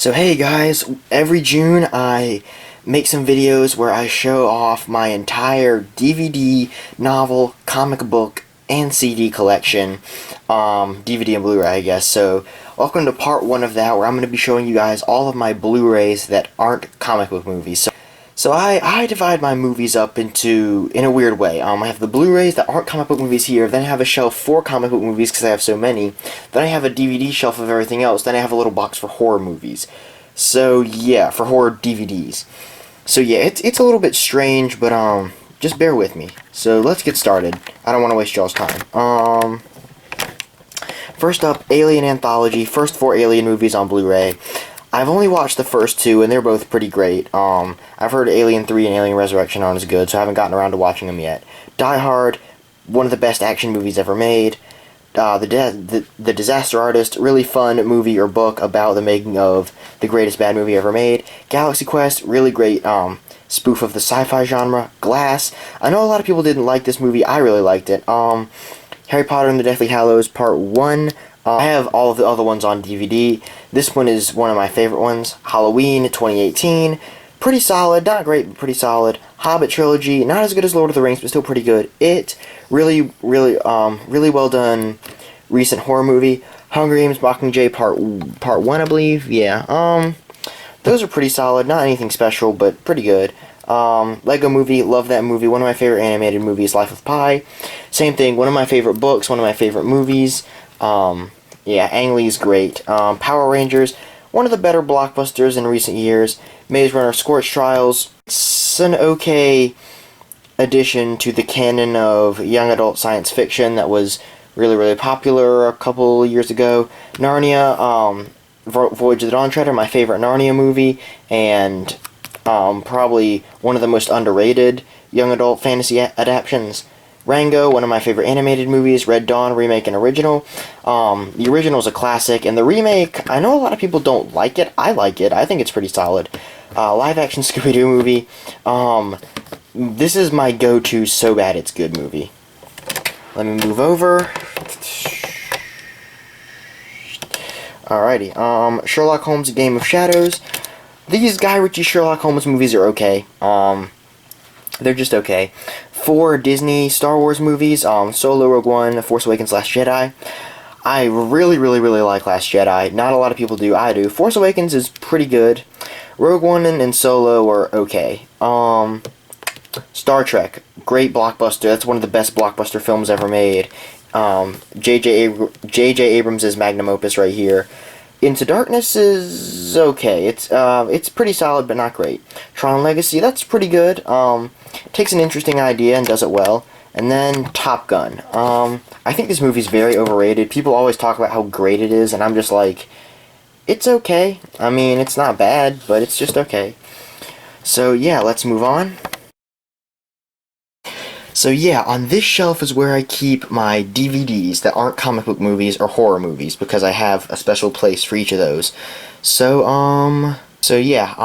So hey guys, every June I make some videos where I show off my entire DVD, novel, comic book, and CD collection. DVD and Blu-ray, I guess. So welcome to part 1 of that, where I'm going to be showing you guys all of my Blu-rays that aren't comic book movies. So I divide my movies up in a weird way. I have the Blu-rays that aren't comic book movies here, then I have a shelf for comic book movies because I have so many, then I have a DVD shelf of everything else, then I have a little box for horror movies. So yeah, for horror DVDs. So yeah, it's a little bit strange, but just bear with me. So let's get started. I don't want to waste y'all's time. First up, Alien Anthology, first 4 Alien movies on Blu-ray. I've only watched the first 2, and they're both pretty great. I've heard Alien 3 and Alien Resurrection aren't as good, so I haven't gotten around to watching them yet. Die Hard, one of the best action movies ever made. The Disaster Artist, really fun movie or book about the making of the greatest bad movie ever made. Galaxy Quest, really great spoof of the sci-fi genre. Glass, I know a lot of people didn't like this movie, I really liked it. Harry Potter and the Deathly Hallows Part 1. I have all of the other ones on DVD. This one is one of my favorite ones. Halloween 2018. Pretty solid, not great, but pretty solid. Hobbit trilogy, not as good as Lord of the Rings, but still pretty good. It, really well done recent horror movie. Hunger Games Mockingjay Part 1, I believe. Yeah, those are pretty solid. Not anything special, but pretty good. Lego Movie, love that movie. One of my favorite animated movies, Life of Pi. Same thing, one of my favorite books, one of my favorite movies. Yeah, Ang Lee's great. Power Rangers, one of the better blockbusters in recent years. Maze Runner, Scorch Trials, it's an okay addition to the canon of young adult science fiction that was really popular a couple years ago. Narnia, Voyage of the Dawn Treader, my favorite Narnia movie, and probably one of the most underrated young adult fantasy adaptations. Rango, one of my favorite animated movies. Red Dawn, remake and original. The original is a classic, and the remake, I know a lot of people don't like it. I like it. I think it's pretty solid. Live-action Scooby-Doo movie. This is my go-to so bad it's good movie. Let me move over. Alrighty. Sherlock Holmes, Game of Shadows. These Guy Ritchie Sherlock Holmes movies are okay. They're just okay. 4 Disney Star Wars movies, Solo, Rogue One, Force Awakens, Last Jedi. I really like Last Jedi. Not a lot of people do. I do. Force Awakens is pretty good. Rogue One and Solo are okay. Star Trek, great blockbuster. That's one of the best blockbuster films ever made. J.J. Abrams' magnum opus right here. Into Darkness is okay. It's pretty solid, but not great. Tron Legacy, that's pretty good. Takes an interesting idea and does it well. And then Top Gun. I think this movie's very overrated. People always talk about how great it is, and I'm just like, it's okay. I mean, it's not bad, but it's just okay. So yeah, let's move on. So yeah, on this shelf is where I keep my DVDs that aren't comic book movies or horror movies, because I have a special place for each of those. So yeah,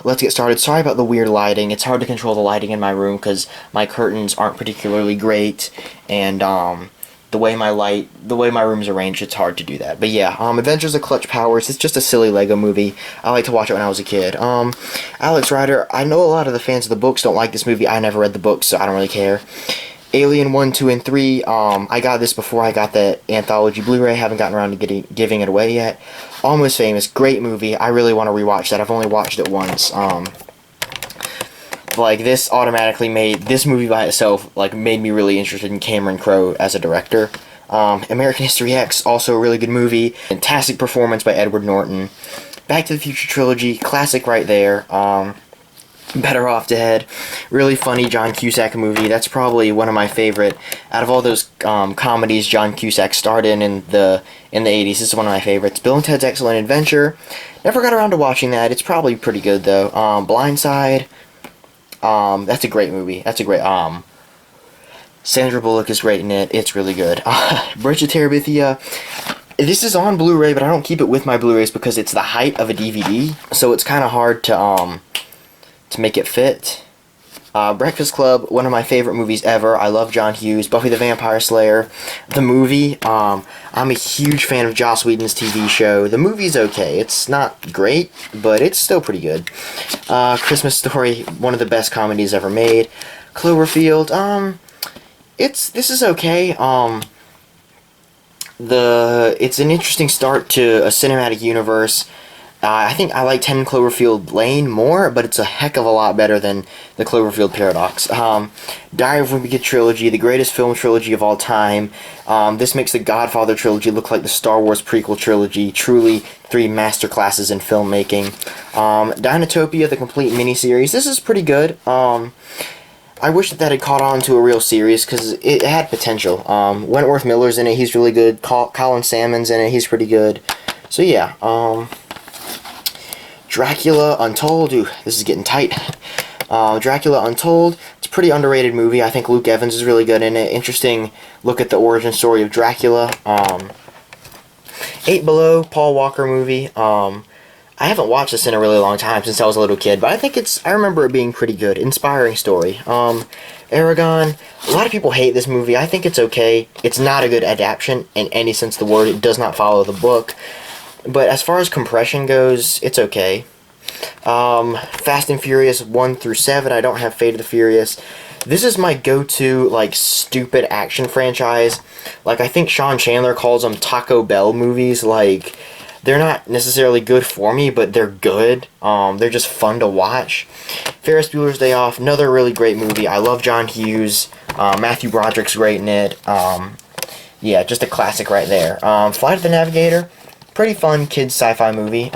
let's get started. Sorry about the weird lighting. It's hard to control the lighting in my room because my curtains aren't particularly great, and the way my room's arranged, it's hard to do that. But yeah, Adventures of Clutch Powers, it's just a silly Lego movie. I like to watch it when I was a kid. Alex Rider, I know a lot of the fans of the books don't like this movie. I never read the books, so I don't really care. Alien 1, 2, and 3, I got this before I got the Anthology Blu-ray. Haven't gotten around to giving it away yet. Almost Famous, great movie. I really want to rewatch that. I've only watched it once. Like, this automatically made, this movie by itself, like, made me really interested in Cameron Crowe as a director. American History X, also a really good movie. Fantastic performance by Edward Norton. Back to the Future trilogy, classic right there. Better Off Dead, really funny John Cusack movie. That's probably one of my favorite out of all those comedies John Cusack starred in the 80s. This is one of my favorites. Bill and Ted's Excellent Adventure. Never got around to watching that. It's probably pretty good though. Blindside. That's a great movie. That's a great Sandra Bullock is great in it. It's really good. Bridge of Terabithia. This is on Blu-ray, but I don't keep it with my Blu-rays because it's the height of a DVD, so it's kind of hard to make it fit. Breakfast Club, one of my favorite movies ever. I love John Hughes. Buffy the Vampire Slayer, the movie. I'm a huge fan of Joss Whedon's TV show. The movie's okay. It's not great, but it's still pretty good. Christmas Story, one of the best comedies ever made. Cloverfield, this is okay. It's an interesting start to a cinematic universe. I think I like 10 Cloverfield Lane more, but it's a heck of a lot better than the Cloverfield Paradox. Diary of a Wimpy Kid trilogy, the greatest film trilogy of all time. This makes the Godfather trilogy look like the Star Wars prequel trilogy. Truly, 3 masterclasses in filmmaking. Dinotopia, the complete miniseries. This is pretty good. I wish that had caught on to a real series, because it had potential. Wentworth Miller's in it, he's really good. Colin Salmon's in it, he's pretty good. So yeah, Dracula Untold, ooh, this is getting tight. Dracula Untold, it's a pretty underrated movie. I think Luke Evans is really good in it. Interesting look at the origin story of Dracula. 8 Below, Paul Walker movie. I haven't watched this in a really long time, since I was a little kid, but I think I remember it being pretty good. Inspiring story. Aragon, a lot of people hate this movie. I think it's okay. It's not a good adaptation in any sense of the word. It does not follow the book. But as far as compression goes, it's okay. Fast and Furious 1 through 7, I don't have Fate of the Furious. This is my go-to, like, stupid action franchise. Like, I think Sean Chandler calls them Taco Bell movies. Like, they're not necessarily good for me, but they're good. They're just fun to watch. Ferris Bueller's Day Off, another really great movie. I love John Hughes. Matthew Broderick's great in it. Yeah, just a classic right there. Flight of the Navigator, pretty fun kids sci-fi movie.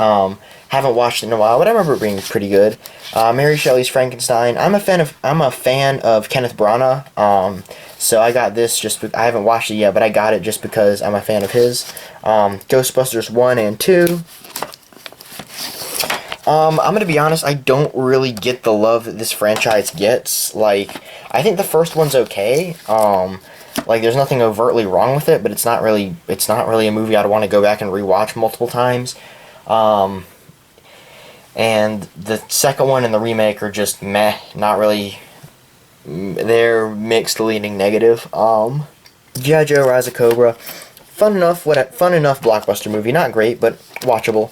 Haven't watched it in a while, but I remember it being pretty good. Mary Shelley's Frankenstein. I'm a fan of Kenneth Branagh. So I got this I haven't watched it yet, but I got it just because I'm a fan of his. Ghostbusters 1 and 2. I'm gonna be honest, I don't really get the love that this franchise gets. Like, I think the first one's okay. Like, there's nothing overtly wrong with it, but it's not really a movie I'd want to go back and rewatch multiple times. And the second one and the remake are just meh, not really. They're mixed, leaning negative. G.I. Joe: Rise of Cobra, fun enough blockbuster movie, not great, but watchable.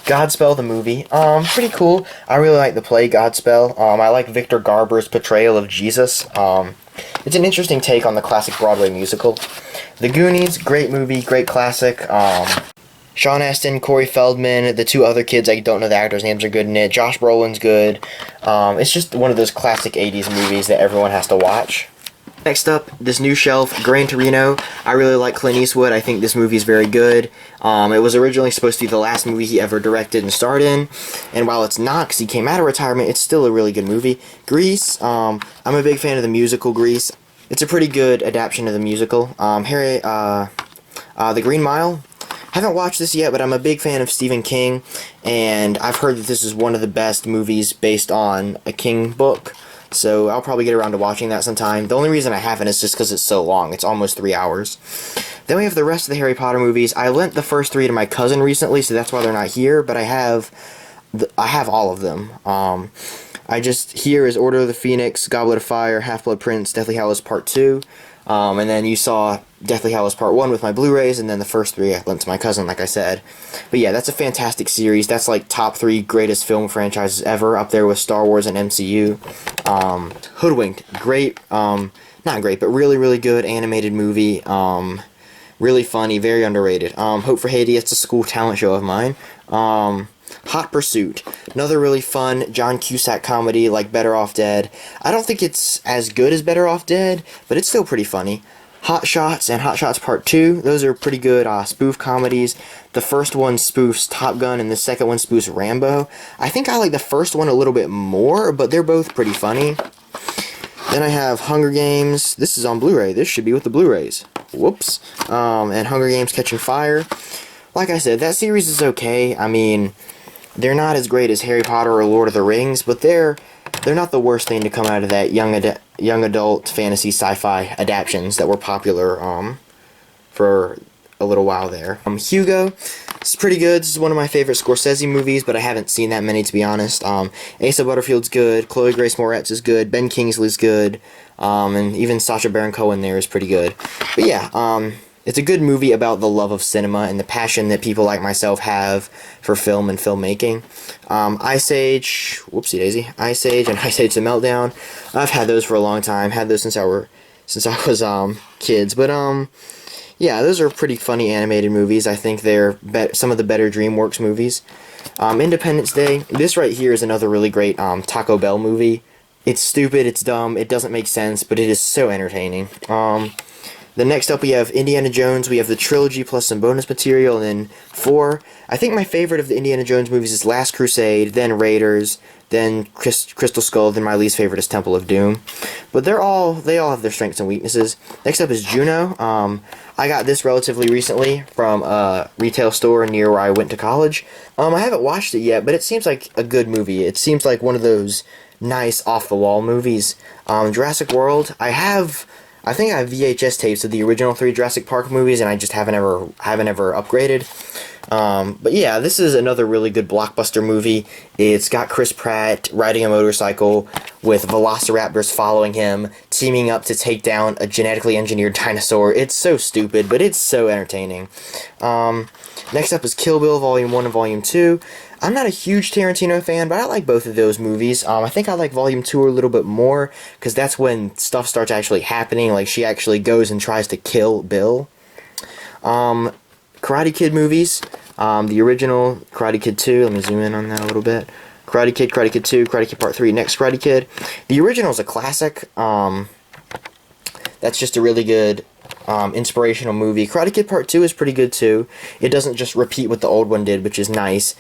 Godspell the movie, pretty cool. I really like the play Godspell. I like Victor Garber's portrayal of Jesus. It's an interesting take on the classic Broadway musical. The Goonies, great movie, great classic. Sean Astin, Corey Feldman, the 2 other kids, I don't know the actors' names, are good in it. Josh Brolin's good. It's just one of those classic 80s movies that everyone has to watch. Next up, this new shelf, Gran Torino. I really like Clint Eastwood. I think this movie is very good. It was originally supposed to be the last movie he ever directed and starred in. And while it's not, because he came out of retirement, it's still a really good movie. Grease. I'm a big fan of the musical Grease. It's a pretty good adaptation of the musical. The Green Mile. Haven't watched this yet, but I'm a big fan of Stephen King, and I've heard that this is one of the best movies based on a King book, so I'll probably get around to watching that sometime. The only reason I haven't is just because it's so long. It's almost 3 hours. Then we have the rest of the Harry Potter movies. I lent the first 3 to my cousin recently, so that's why they're not here, but I have all of them. Here is Order of the Phoenix, Goblet of Fire, Half-Blood Prince, Deathly Hallows Part 2, and then you saw Deathly Hallows Part 1 with my Blu-rays, and then the first 3 I lent to my cousin, like I said. But yeah, that's a fantastic series. That's like top 3 greatest film franchises ever, up there with Star Wars and MCU. Hoodwinked, great, not great, but really, really good animated movie. Really funny, very underrated. Hope for Haiti, it's a school talent show of mine. Hot Pursuit, another really fun John Cusack comedy like Better Off Dead. I don't think it's as good as Better Off Dead, but it's still pretty funny. Hot Shots and Hot Shots Part 2, those are pretty good spoof comedies. The first one spoofs Top Gun and the second one spoofs Rambo. I think I like the first one a little bit more, but they're both pretty funny. Then I have Hunger Games. This is on Blu-ray. This should be with the Blu-rays. Whoops. And Hunger Games Catching Fire. Like I said, that series is okay. I mean, they're not as great as Harry Potter or Lord of the Rings, but they're not the worst thing to come out of that young adult fantasy sci-fi adaptions that were popular for a little while there. Hugo, it's pretty good. This is one of my favorite Scorsese movies, but I haven't seen that many, to be honest. Asa Butterfield's good, Chloe Grace Moretz is good, Ben Kingsley's good, and even Sacha Baron Cohen there is pretty good. But yeah, it's a good movie about the love of cinema and the passion that people like myself have for film and filmmaking. Ice Age, whoopsie daisy, Ice Age and Ice Age The Meltdown. I've had those for a long time. Had those since I was kids. But yeah, those are pretty funny animated movies. I think they're some of the better DreamWorks movies. Independence Day. This right here is another really great Taco Bell movie. It's stupid, it's dumb, it doesn't make sense, but it is so entertaining. Then next up we have Indiana Jones. We have the trilogy plus some bonus material, and then 4. I think my favorite of the Indiana Jones movies is Last Crusade, then Raiders, then Crystal Skull, then my least favorite is Temple of Doom. But they all have their strengths and weaknesses. Next up is Juno. I got this relatively recently from a retail store near where I went to college. I haven't watched it yet, but it seems like a good movie. It seems like one of those nice off-the-wall movies. Jurassic World. I think I have VHS tapes of the original 3 Jurassic Park movies, and I just haven't ever upgraded. But yeah, this is another really good blockbuster movie. It's got Chris Pratt riding a motorcycle with velociraptors following him, teaming up to take down a genetically engineered dinosaur. It's so stupid, but it's so entertaining. Next up is Kill Bill Volume 1 and Volume 2. I'm not a huge Tarantino fan, but I like both of those movies. I think I like Volume 2 a little bit more, because that's when stuff starts actually happening, like she actually goes and tries to kill Bill. Karate Kid movies. The original, Karate Kid 2, let me zoom in on that a little bit. Karate Kid 2, Karate Kid Part 3, next Karate Kid. The original is a classic. That's just a really good inspirational movie. Karate Kid Part 2 is pretty good too. It doesn't just repeat what the old one did, which is nice.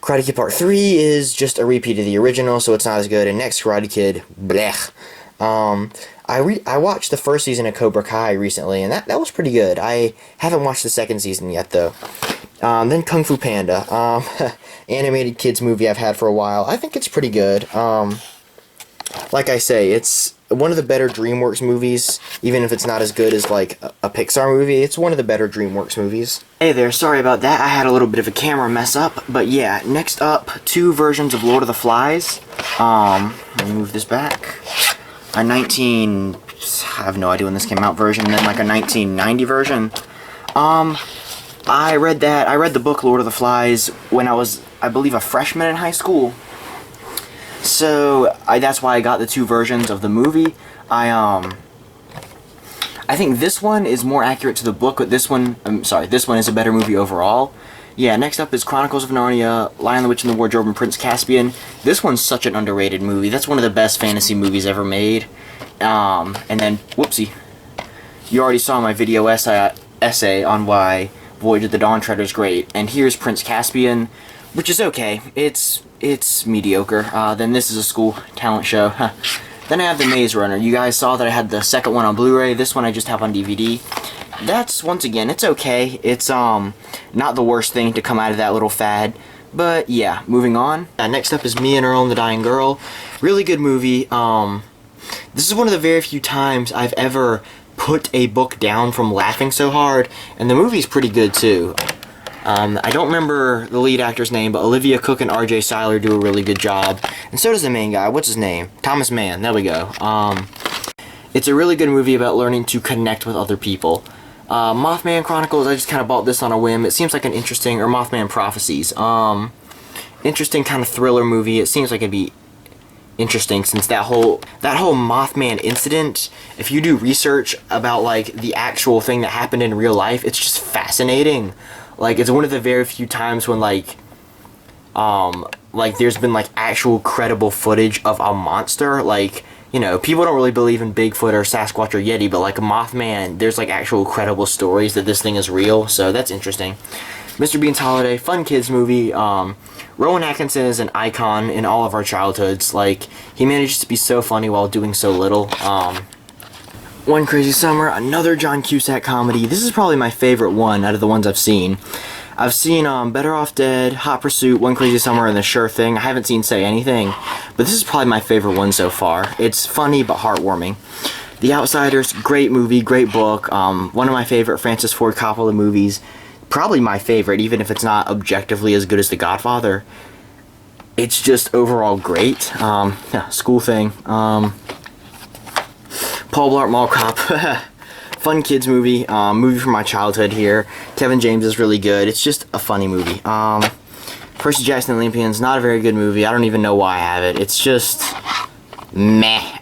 Karate Kid Part 3 is just a repeat of the original, so it's not as good. And next Karate Kid, blech. I watched the first season of Cobra Kai recently, and that was pretty good. I haven't watched the second season yet, though. Then Kung Fu Panda. Animated kids movie I've had for a while. I think it's pretty good. Like I say, it's one of the better DreamWorks movies, even if it's not as good as, like, a Pixar movie. It's one of the better DreamWorks movies. Hey there, sorry about that. I had a little bit of a camera mess up. But yeah, next up, 2 versions of Lord of the Flies. Let me move this back. I have no idea when this came out version, and then like a 1990 version. I read the book Lord of the Flies when I was, I believe, a freshman in high school. So, that's why I got the 2 versions of the movie. I think this one is more accurate to the book, but this one is a better movie overall. Yeah, next up is Chronicles of Narnia, Lion, the Witch, and the Wardrobe, and Prince Caspian. This one's such an underrated movie. That's one of the best fantasy movies ever made. And then, whoopsie, you already saw my video essay on why Voyage of the Dawn Treader is great. And here's Prince Caspian, which is okay. It's mediocre. Then this is a school talent show. Then I have The Maze Runner. You guys saw that I had the second one on Blu-ray. This one I just have on DVD. That's, once again, it's okay. It's not the worst thing to come out of that little fad. But yeah, moving on. Next up is Me and Earl and the Dying Girl. Really good movie. This is one of the very few times I've ever put a book down from laughing so hard, and the movie's pretty good too. I don't remember the lead actor's name, but Olivia Cook and R.J. Seiler do a really good job, and so does the main guy. What's his name? Thomas Mann. There we go. It's a really good movie about learning to connect with other people. Mothman Chronicles, I just kind of bought this on a whim. It seems like an interesting, or Mothman Prophecies. Interesting kind of thriller movie. It seems like it'd be interesting since that whole Mothman incident, if you do research about like the actual thing that happened in real life, it's just fascinating. Like, it's one of the very few times when like there's been like actual credible footage of a monster. Like, you know, people don't really believe in Bigfoot or Sasquatch or Yeti, but like Mothman, there's like actual credible stories that this thing is real, so that's interesting. Mr. Bean's Holiday, fun kids movie. Rowan Atkinson is an icon in all of our childhoods. Like, he manages to be so funny while doing so little. One Crazy Summer, another John Cusack comedy. This is probably my favorite one out of the ones I've seen. I've seen Better Off Dead, Hot Pursuit, One Crazy Summer, and The Sure Thing. I haven't seen Say Anything, but this is probably my favorite one so far. It's funny but heartwarming. The Outsiders, great movie, great book. One of my favorite Francis Ford Coppola movies. Probably my favorite, even if it's not objectively as good as The Godfather. It's just overall great. Yeah, school thing. Paul Blart Mall Cop. Fun kids movie. Movie from my childhood here. Kevin James is really good. It's just a funny movie. Percy Jackson and the Olympians, not a very good movie. I don't even know why I have it. It's just meh.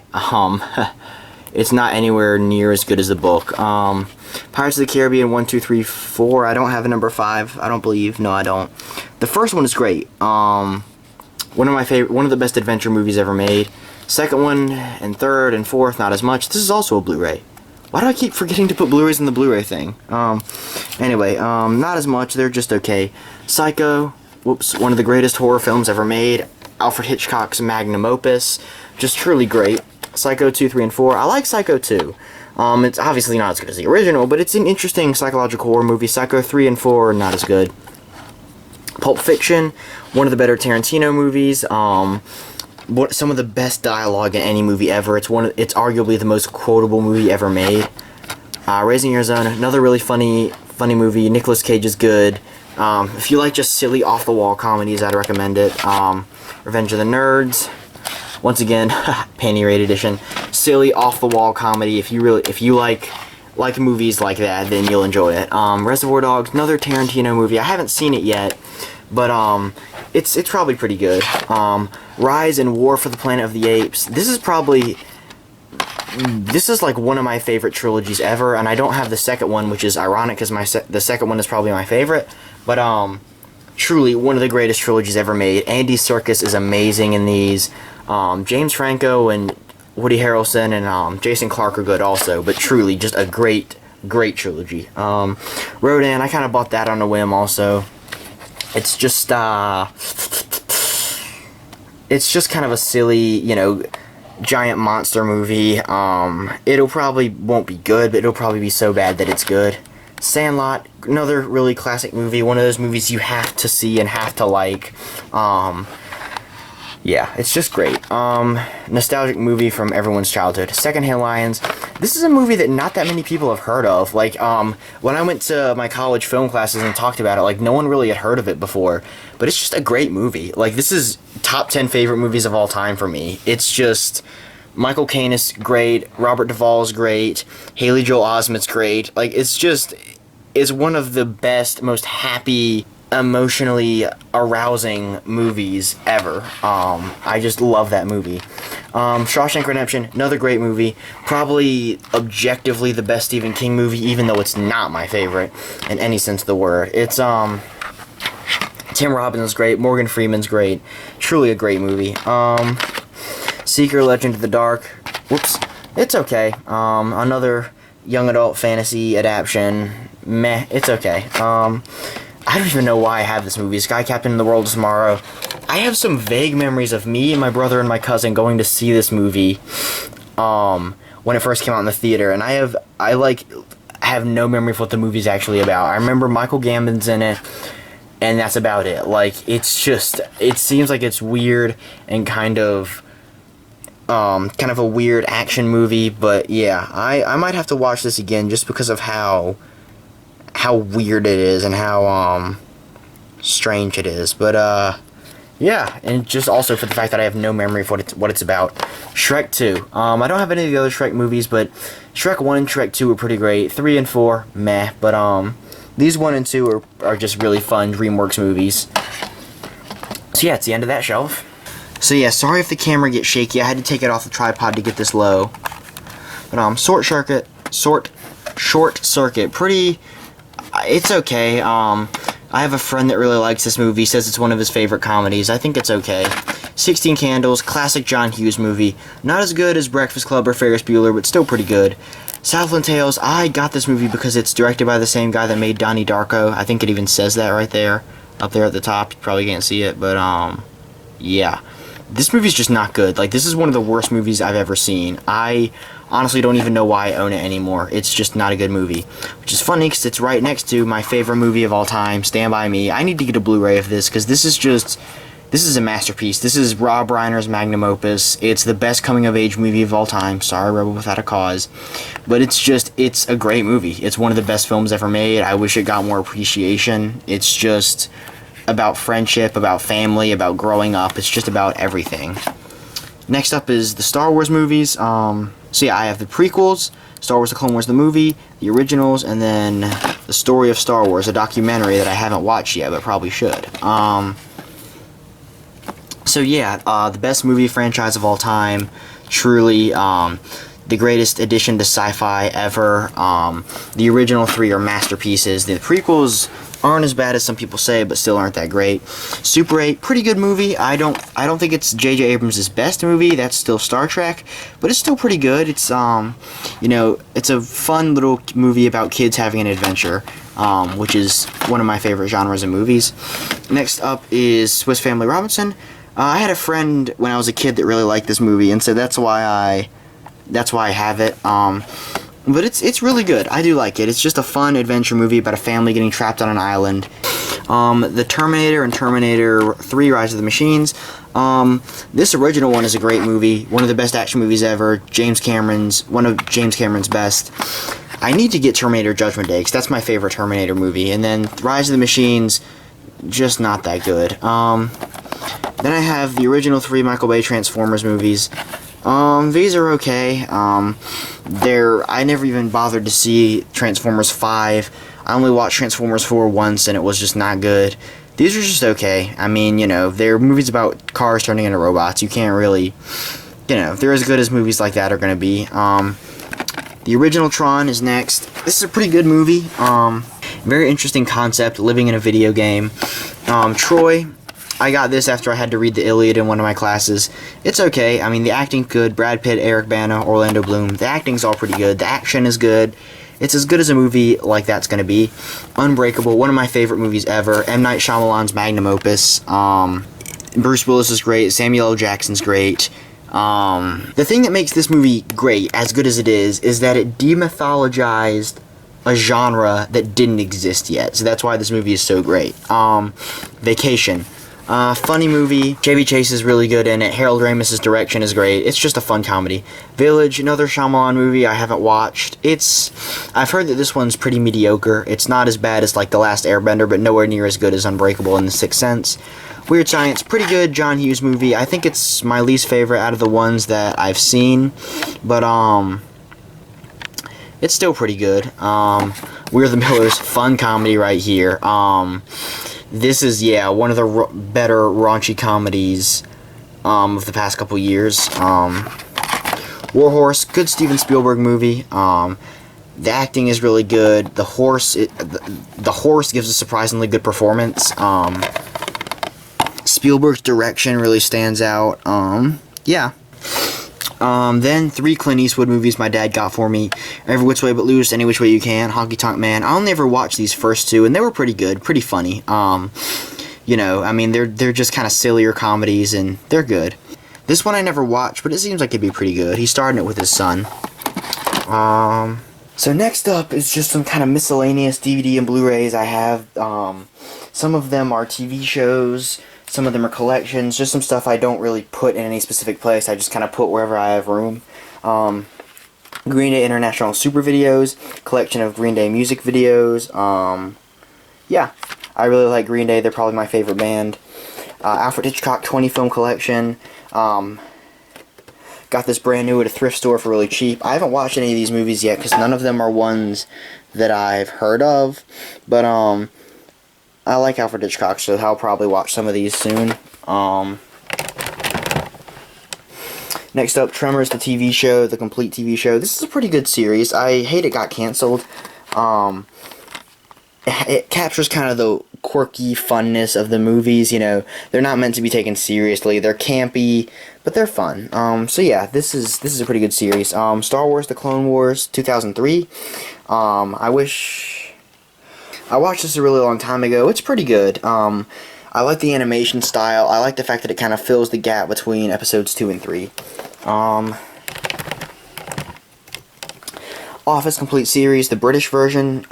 It's not anywhere near as good as the book. Pirates of the Caribbean 1, 2, 3, 4. I don't have a number 5. I don't believe. No, I don't. The first one is great. One of my favorite, one of the best adventure movies ever made. Second one and third and fourth, not as much. This is also a Blu-ray. Why do I keep forgetting to put Blu-rays in the Blu-ray thing? Anyway, not as much. They're just okay. Psycho, whoops, one of the greatest horror films ever made. Alfred Hitchcock's magnum opus. Just truly great. Psycho 2, 3, and 4. I like Psycho 2. It's obviously not as good as the original, but it's an interesting psychological horror movie. Psycho 3 and 4 are not as good. Pulp Fiction, one of the better Tarantino movies. Some of the best dialogue in any movie ever. It's arguably the most quotable movie ever made. Raising Arizona, another really funny movie. Nicolas Cage is good. If you like just silly off-the-wall comedies, I'd recommend it. Revenge of the Nerds. Once again, panty raid edition. Silly off-the-wall comedy. If you like movies like that, then you'll enjoy it. Reservoir Dogs, another Tarantino movie. I haven't seen it yet, but it's probably pretty good. Rise and War for the Planet of the Apes. This is like one of my favorite trilogies ever, and I don't have the second one, which is ironic because the second one is probably my favorite. But truly one of the greatest trilogies ever made. Andy Serkis is amazing in these. James Franco and Woody Harrelson and Jason Clarke are good also, but truly just a great trilogy. Rodan, I kind of bought that on a whim also. It's just kind of a silly, giant monster movie. It'll probably won't be good, but it'll probably be so bad that it's good. Sandlot, another really classic movie, one of those movies you have to see and have to like. Yeah, it's just great. Nostalgic movie from everyone's childhood. Secondhand Lions. This is a movie that not that many people have heard of. Like, when I went to my college film classes and talked about it, like, no one really had heard of it before. But it's just a great movie. Like, this is top 10 favorite movies of all time for me. It's just... Michael Caine is great. Robert Duvall is great. Haley Joel Osment's great. Like, it's one of the best, most happy... emotionally arousing movies ever. I just love that movie. Shawshank Redemption, another great movie. Probably objectively the best Stephen King movie, even though it's not my favorite in any sense of the word. It's Tim Robbins is great. Morgan Freeman's great. Truly a great movie. Seeker, Legend of the Dark. Whoops. It's okay. Another young adult fantasy adaptation. Meh. It's okay. I don't even know why I have this movie. Sky Captain and the World of Tomorrow. I have some vague memories of me and my brother and my cousin going to see this movie when it first came out in the theater, and I have no memory of what the movie's actually about. I remember Michael Gambon's in it, and that's about it. Like, it seems like it's weird and kind of a weird action movie, but yeah, I might have to watch this again just because of how weird it is and how strange it is. But yeah, and just also for the fact that I have no memory of what it's about. Shrek 2. I don't have any of the other Shrek movies, but Shrek 1 and Shrek 2 are pretty great. 3 and 4, meh. But these 1 and 2 are just really fun DreamWorks movies. So yeah, it's the end of that shelf. So yeah, sorry if the camera gets shaky. I had to take it off the tripod to get this low. But Short Circuit, pretty... It's okay. I have a friend that really likes this movie, says it's one of his favorite comedies. I think it's okay. 16 Candles, classic John Hughes movie. Not as good as Breakfast Club or Ferris Bueller, but still pretty good. Southland Tales, I got this movie because it's directed by the same guy that made Donnie Darko. I think it even says that right there, up there at the top. You probably can't see it, but yeah. This movie's just not good. Like, this is one of the worst movies I've ever seen. I honestly don't even know why I own it anymore. It's just not a good movie. Which is funny, because it's right next to my favorite movie of all time, Stand By Me. I need to get a Blu-ray of this, because this This is a masterpiece. This is Rob Reiner's magnum opus. It's the best coming-of-age movie of all time. Sorry, Rebel Without a Cause. But it's a great movie. It's one of the best films ever made. I wish it got more appreciation. It's just about friendship, about family, about growing up. It's just about everything. Next up is the Star Wars movies. So yeah, I have the prequels, Star Wars The Clone Wars the movie, the originals, and then The Story of Star Wars, a documentary that I haven't watched yet, but probably should. So yeah, the best movie franchise of all time, truly, the greatest addition to sci-fi ever. The original three are masterpieces. The prequels aren't as bad as some people say, but still aren't that great. Super 8, pretty good movie. I don't think it's J.J. Abrams' best movie. That's still Star Trek, but it's still pretty good. It's you know, it's a fun little movie about kids having an adventure, which is one of my favorite genres of movies. Next up is Swiss Family Robinson. I had a friend when I was a kid that really liked this movie, and so that's why I have it. But it's really good. I do like it. It's just a fun adventure movie about a family getting trapped on an island. The Terminator and Terminator 3: Rise of the Machines. This original one is a great movie. One of the best action movies ever. One of James Cameron's best. I need to get Terminator Judgment Day, because that's my favorite Terminator movie. And then Rise of the Machines, just not that good. Then I have the original 3 Michael Bay Transformers movies. These are okay. I never even bothered to see Transformers 5. I only watched Transformers 4 once, and it was just not good. These are just okay. I mean, you know, they're movies about cars turning into robots. You can't really, you know, they're as good as movies like that are going to be. The original Tron is next. This is a pretty good movie. Very interesting concept, living in a video game. Troy, I got this after I had to read the Iliad in one of my classes. It's okay. I mean, the acting's good. Brad Pitt, Eric Bana, Orlando Bloom. The acting's all pretty good. The action is good. It's as good as a movie like that's going to be. Unbreakable, one of my favorite movies ever. M. Night Shyamalan's magnum opus. Bruce Willis is great. Samuel L. Jackson's great. The thing that makes this movie great, as good as it is that it demythologized a genre that didn't exist yet. So that's why this movie is so great. Vacation. Funny movie. Chevy Chase is really good in it. Harold Ramis's direction is great. It's just a fun comedy. Village, another Shyamalan movie I haven't watched. I've heard that this one's pretty mediocre. It's not as bad as like The Last Airbender, but nowhere near as good as Unbreakable and The Sixth Sense. Weird Science, pretty good John Hughes movie. I think it's my least favorite out of the ones that I've seen, but it's still pretty good. We're the Millers, fun comedy right here. This is, yeah, one of the better raunchy comedies of the past couple years. Warhorse, good Steven Spielberg movie. The acting is really good. The horse gives a surprisingly good performance. Spielberg's direction really stands out. Yeah. Then 3 Clint Eastwood movies my dad got for me. Every Which Way But Loose, Any Which Way You Can, Honky Tonk Man. I only ever watched these first 2, and they were pretty good, pretty funny. You know, I mean, they're just kind of sillier comedies, and they're good. This one I never watched, but it seems like it'd be pretty good. He starred in it with his son. So next up is just some kind of miscellaneous DVD and Blu-rays I have. Some of them are TV shows. Some of them are collections, just some stuff I don't really put in any specific place. I just kind of put wherever I have room. Green Day International Super Videos, collection of Green Day music videos. Yeah, I really like Green Day. They're probably my favorite band. Alfred Hitchcock 20 film collection. Got this brand new at a thrift store for really cheap. I haven't watched any of these movies yet because none of them are ones that I've heard of. But I like Alfred Hitchcock, so I'll probably watch some of these soon. Next up, Tremors, the TV show, the complete TV show. This is a pretty good series. I hate it got canceled. It captures kind of the quirky funness of the movies, you know. They're not meant to be taken seriously. They're campy, but they're fun. So yeah, this is a pretty good series. Star Wars, The Clone Wars, 2003. I watched this a really long time ago. It's pretty good. I like the animation style. I like the fact that it kind of fills the gap between episodes 2 and 3. Office complete series, the British version,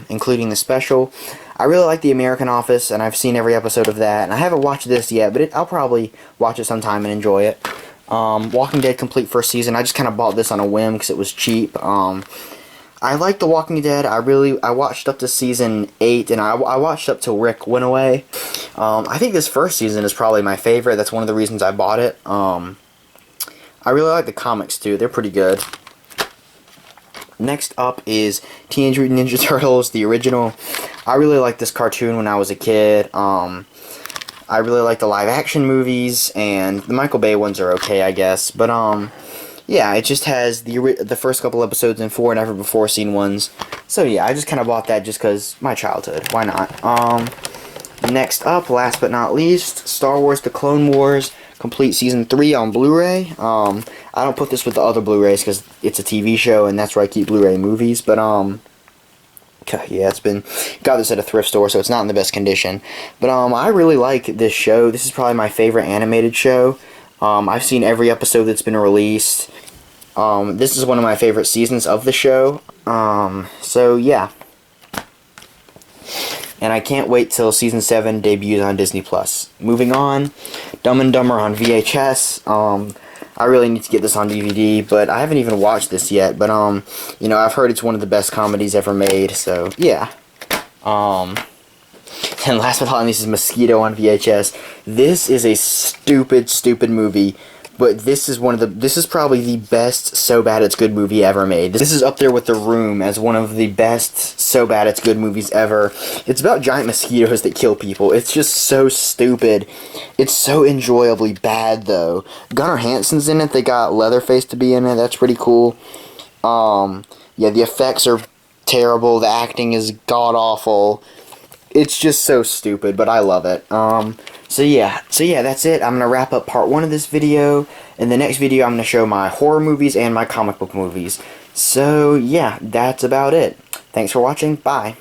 including the special. I really like The American Office, and I've seen every episode of that. And I haven't watched this yet, but I'll probably watch it sometime and enjoy it. Walking Dead complete first season. I just kind of bought this on a whim because it was cheap. I like The Walking Dead. I watched up to season 8, and I watched up till Rick went away. I think this first season is probably my favorite. That's one of the reasons I bought it. I really like the comics too. They're pretty good. Next up is Teenage Mutant Ninja Turtles, the original. I really liked this cartoon when I was a kid. I really like the live action movies, and the Michael Bay ones are okay, I guess. But yeah, it just has the first couple episodes and 4 never before seen ones. So yeah, I just kind of bought that just because my childhood. Why not? Next up, last but not least, Star Wars: The Clone Wars complete season 3 on Blu-ray. I don't put this with the other Blu-rays because it's a TV show and that's where I keep Blu-ray movies. But yeah, got this at a thrift store, so it's not in the best condition. But I really like this show. This is probably my favorite animated show. I've seen every episode that's been released. This is one of my favorite seasons of the show. So yeah. And I can't wait till season 7 debuts on Disney+. Moving on, Dumb and Dumber on VHS. I really need to get this on DVD, but I haven't even watched this yet. But you know, I've heard it's one of the best comedies ever made. So yeah. And last but not least is Mosquito on VHS. This is a stupid movie, but this is probably the best So Bad It's Good movie ever made. This is up there with The Room as one of the best So Bad It's Good movies ever. It's about giant mosquitoes that kill people. It's just so stupid. It's so enjoyably bad though. Gunnar Hansen's in it. They got Leatherface to be in it. That's pretty cool. Yeah, the effects are terrible. The acting is god awful. It's just so stupid, but I love it. So yeah, that's it. I'm going to wrap up part 1 of this video. In the next video, I'm going to show my horror movies and my comic book movies. So yeah, that's about it. Thanks for watching. Bye.